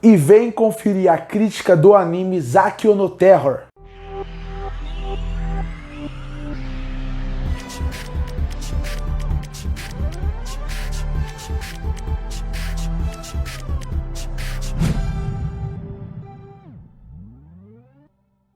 e vem conferir a crítica do anime Zakyo no Terror.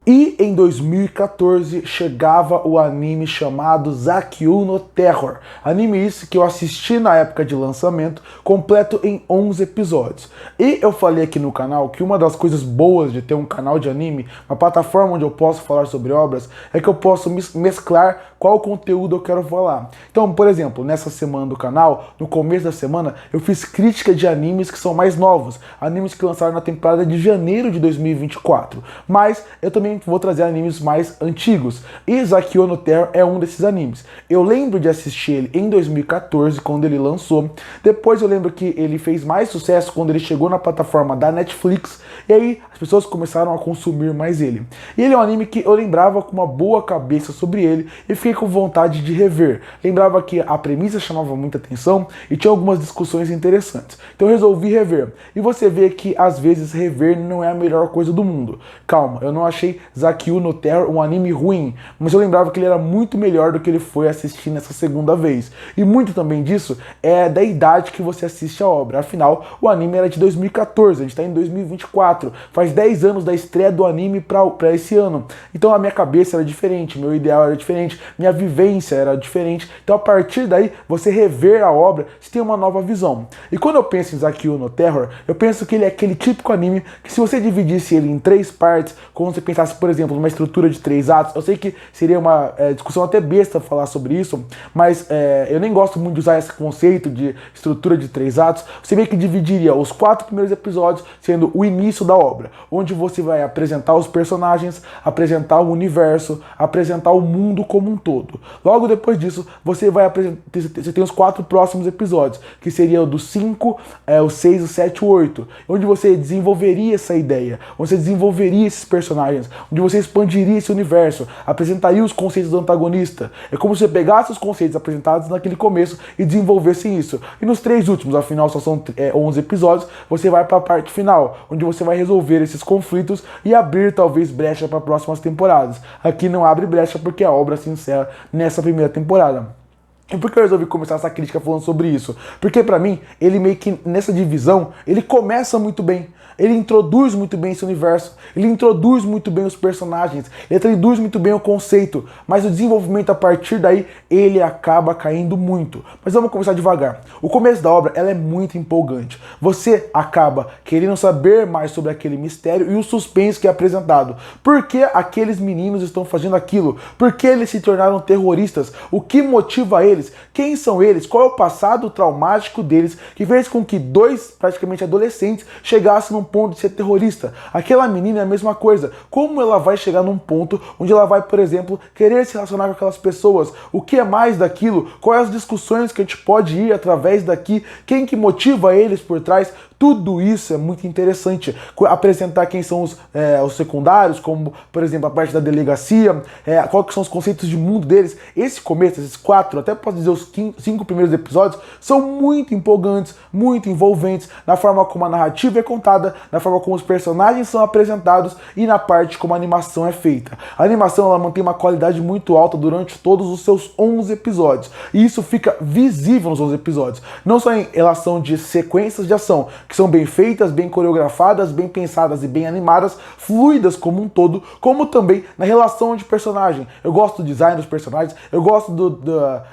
E em 2014 chegava o anime chamado Zakyo no Terror. Anime esse que eu assisti na época de lançamento, completo em 11 episódios. E eu falei aqui no canal que uma das coisas boas de ter um canal de anime, uma plataforma onde eu posso falar sobre obras, é que eu posso mesclar qual conteúdo eu quero falar. Então, por exemplo, nessa semana do canal, no começo da semana, eu fiz crítica de animes que são mais novos, animes que lançaram na temporada de janeiro de 2024. Mas eu também vou trazer animes mais antigos. E Zakyo no Terror é um desses animes. Eu lembro de assistir ele em 2014, quando ele lançou. Depois eu lembro que ele fez mais sucesso quando ele chegou na plataforma da Netflix. E aí as pessoas começaram a consumir mais ele. E ele é um anime que eu lembrava com uma boa cabeça sobre ele e fiquei com vontade de rever. Lembrava que a premissa chamava muita atenção e tinha algumas discussões interessantes. Então eu resolvi rever. E você vê que às vezes rever não é a melhor coisa do mundo. Calma, eu não achei Zakyo no Terror um anime ruim, mas eu lembrava que ele era muito melhor do que ele foi assistir nessa segunda vez. E muito também disso é da idade que você assiste a obra. Afinal, o anime era de 2014, a gente está em 2024. Faz 10 anos da estreia do anime para esse ano. Então a minha cabeça era diferente, meu ideal era diferente, minha vivência era diferente. Então a partir daí, você rever a obra, você tem uma nova visão. E quando eu penso em Zakyo no Terror, eu penso que ele é aquele típico anime que se você dividisse ele em 3 partes, como você pensasse, por exemplo, numa estrutura de 3 atos, eu sei que seria uma discussão até besta falar sobre isso, mas eu nem gosto muito de usar esse conceito de estrutura de 3 atos. Você vê que dividiria os 4 primeiros episódios sendo o início da obra, onde você vai apresentar os personagens, apresentar o universo, apresentar o mundo como um todo. Logo depois disso, você tem os 4 próximos episódios, que seriam do 5, o 6, o 7 e o 8, onde você desenvolveria essa ideia, onde você desenvolveria esses personagens, onde você expandiria esse universo, apresentaria os conceitos do antagonista. É como se você pegasse os conceitos apresentados naquele começo e desenvolvesse isso. E nos 3 últimos, afinal só são 11 episódios, você vai para a parte final, onde você vai resolver esses conflitos e abrir talvez brecha para próximas temporadas. Aqui não abre brecha porque a obra se encerra nessa primeira temporada. E por que eu resolvi começar essa crítica falando sobre isso? Porque pra mim, ele meio que nessa divisão, ele começa muito bem. Ele introduz muito bem esse universo, ele introduz muito bem os personagens, ele introduz muito bem o conceito, mas o desenvolvimento a partir daí, ele acaba caindo muito. Mas vamos começar devagar. O começo da obra, ela é muito empolgante. Você acaba querendo saber mais sobre aquele mistério e o suspense que é apresentado. Por que aqueles meninos estão fazendo aquilo? Por que eles se tornaram terroristas? O que motiva eles? Quem são eles? Qual é o passado traumático deles que fez com que 2 praticamente adolescentes chegassem num ponto de ser terrorista? Aquela menina é a mesma coisa. Como ela vai chegar num ponto onde ela vai, por exemplo, querer se relacionar com aquelas pessoas? O que é mais daquilo? Quais as discussões que a gente pode ir através daqui? Quem que motiva eles por trás? Tudo isso é muito interessante. Apresentar quem são os secundários, como, por exemplo, a parte da delegacia, quais que são os conceitos de mundo deles. Esse começo, esses 4, até posso dizer os 5 primeiros episódios, são muito empolgantes, muito envolventes, na forma como a narrativa é contada, na forma como os personagens são apresentados e na parte como a animação é feita. A animação ela mantém uma qualidade muito alta durante todos os seus 11 episódios. E isso fica visível nos 11 episódios. Não só em relação de sequências de ação, que são bem feitas, bem coreografadas, bem pensadas e bem animadas, fluidas como um todo, como também na relação de personagem. Eu gosto do design dos personagens, eu gosto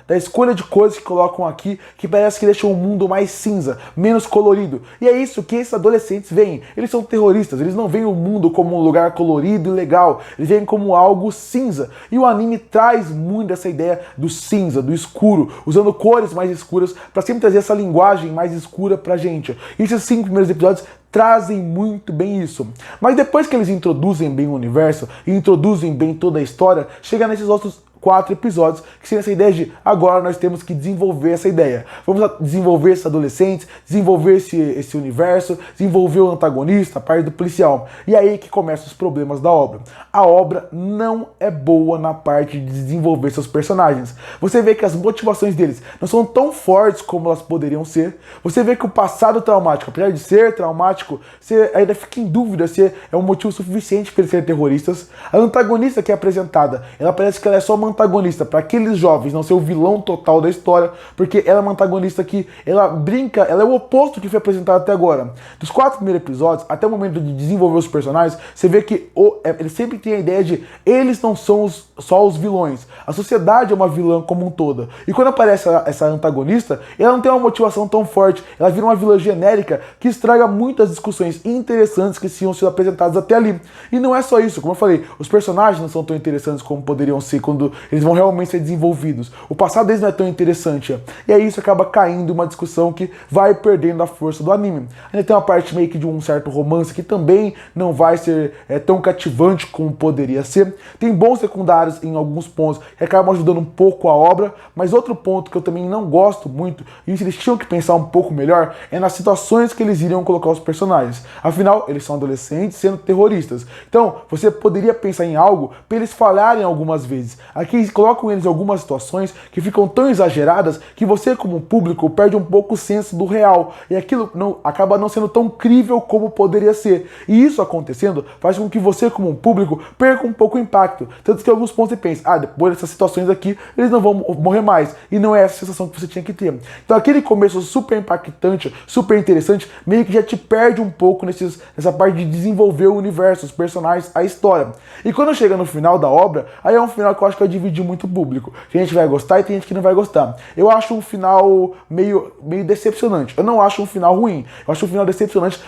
da escolha de cores que colocam aqui, que parece que deixam o mundo mais cinza, menos colorido. E é isso que esses adolescentes veem. Eles são terroristas, eles não veem o mundo como um lugar colorido e legal, eles veem como algo cinza. E o anime traz muito essa ideia do cinza, do escuro, usando cores mais escuras para sempre trazer essa linguagem mais escura pra gente. E esses 5 primeiros episódios trazem muito bem isso. Mas depois que eles introduzem bem o universo e introduzem bem toda a história, chega nesses outros 4 episódios, que seria essa ideia de agora nós temos que desenvolver essa ideia. Vamos desenvolver esses adolescentes, desenvolver esse universo, desenvolver o antagonista, a parte do policial. E aí que começam os problemas da obra. A obra não é boa na parte de desenvolver seus personagens. Você vê que as motivações deles não são tão fortes como elas poderiam ser. Você vê que o passado traumático, apesar de ser traumático, você ainda fica em dúvida se é um motivo suficiente para eles serem terroristas. A antagonista que é apresentada, ela parece que ela é só uma antagonista para aqueles jovens, não ser o vilão total da história, porque ela é uma antagonista que ela brinca, ela é o oposto que foi apresentado até agora. Dos 4 primeiros episódios, até o momento de desenvolver os personagens, você vê que ele sempre tem a ideia de eles não são só os vilões. A sociedade é uma vilã como um todo. E quando aparece essa antagonista, ela não tem uma motivação tão forte. Ela vira uma vilã genérica que estraga muitas discussões interessantes que tinham sido apresentadas até ali. E não é só isso. Como eu falei, os personagens não são tão interessantes como poderiam ser quando eles vão realmente ser desenvolvidos. O passado deles não é tão interessante. E aí isso acaba caindo em uma discussão que vai perdendo a força do anime. Ainda tem uma parte meio que de um certo romance que também não vai ser tão cativante como poderia ser. Tem bons secundários em alguns pontos que acabam ajudando um pouco a obra, mas outro ponto que eu também não gosto muito, e eles tinham que pensar um pouco melhor, é nas situações que eles iriam colocar os personagens. Afinal, eles são adolescentes sendo terroristas. Então, você poderia pensar em algo para eles falharem algumas vezes. Aqui eles colocam eles em algumas situações que ficam tão exageradas que você, como público, perde um pouco o senso do real. E aquilo acaba não sendo tão crível como poderia ser. E isso acontecendo faz com que você, como público, perca um pouco o impacto. Tanto que em alguns pontos você pensa, depois dessas situações aqui, eles não vão morrer mais. E não é essa sensação que você tinha que ter. Então aquele começo super impactante, super interessante, meio que já te perde um pouco nessa parte de desenvolver o universo, os personagens, a história. E quando chega no final da obra, aí é um final que eu acho que vai dividir muito o público. Tem gente que vai gostar e tem gente que não vai gostar. Eu acho um final meio decepcionante. Eu não acho um final ruim. Eu acho um final decepcionante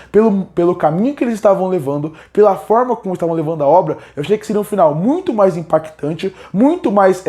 pelo caminho que eles estavam levando, pela forma como estavam levando a obra. Eu achei que seria um final muito mais impactante, muito mais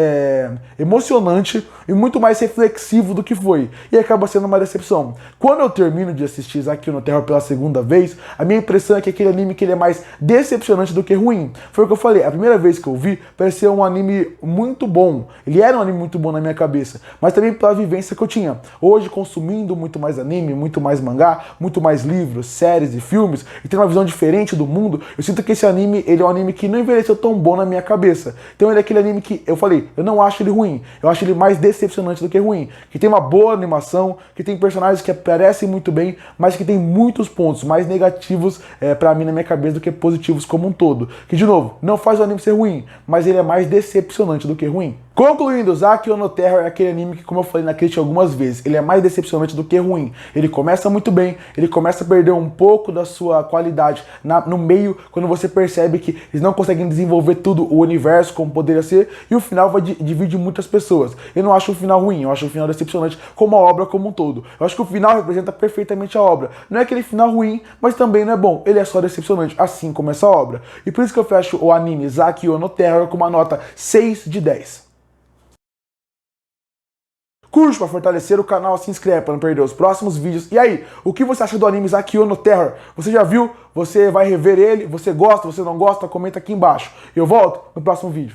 emocionante e muito mais reflexivo do que foi. E acaba sendo uma decepção. Quando eu termino de assistir Zack no Terror pela segunda vez, a minha impressão é que aquele anime que ele é mais decepcionante do que ruim. Foi o que eu falei, a primeira vez que eu vi, parecia um anime muito bom. Ele era um anime muito bom na minha cabeça, mas também pela vivência que eu tinha. Hoje, consumindo muito mais anime, muito mais mangá, muito mais livros, séries e filmes, e tendo uma visão diferente do mundo, eu sinto que esse anime, ele é um anime que não envelheceu tão bom na minha cabeça. Então ele é aquele anime que, eu falei, eu não acho ele ruim, eu acho ele mais decepcionante do que ruim, que tem uma boa animação, que tem personagens que aparecem muito bem, mas que tem muitos pontos mais negativos pra mim na minha cabeça do que positivos como um todo. Que, de novo, não faz o anime ser ruim, mas ele é mais decepcionante do que ruim. Concluindo, Zack no Terror é aquele anime que, como eu falei na crítica algumas vezes, ele é mais decepcionante do que ruim. Ele começa muito bem, ele começa a perder um pouco da sua qualidade no meio, quando você percebe que eles não conseguem desenvolver tudo, o universo como poderia ser, e o final vai dividir muitas pessoas. Eu não acho o final ruim, eu acho o final decepcionante como a obra como um todo. Eu acho que o final representa perfeitamente a obra. Não é aquele final ruim, mas também não é bom. Ele é só decepcionante, assim como essa obra. E por isso que eu fecho o anime Zack no Terror com uma nota 6 de 10. Curte para fortalecer o canal, se inscreve para não perder os próximos vídeos. E aí, o que você acha do anime Zack no Terror? Você já viu? Você vai rever ele? Você gosta? Você não gosta? Comenta aqui embaixo. Eu volto no próximo vídeo.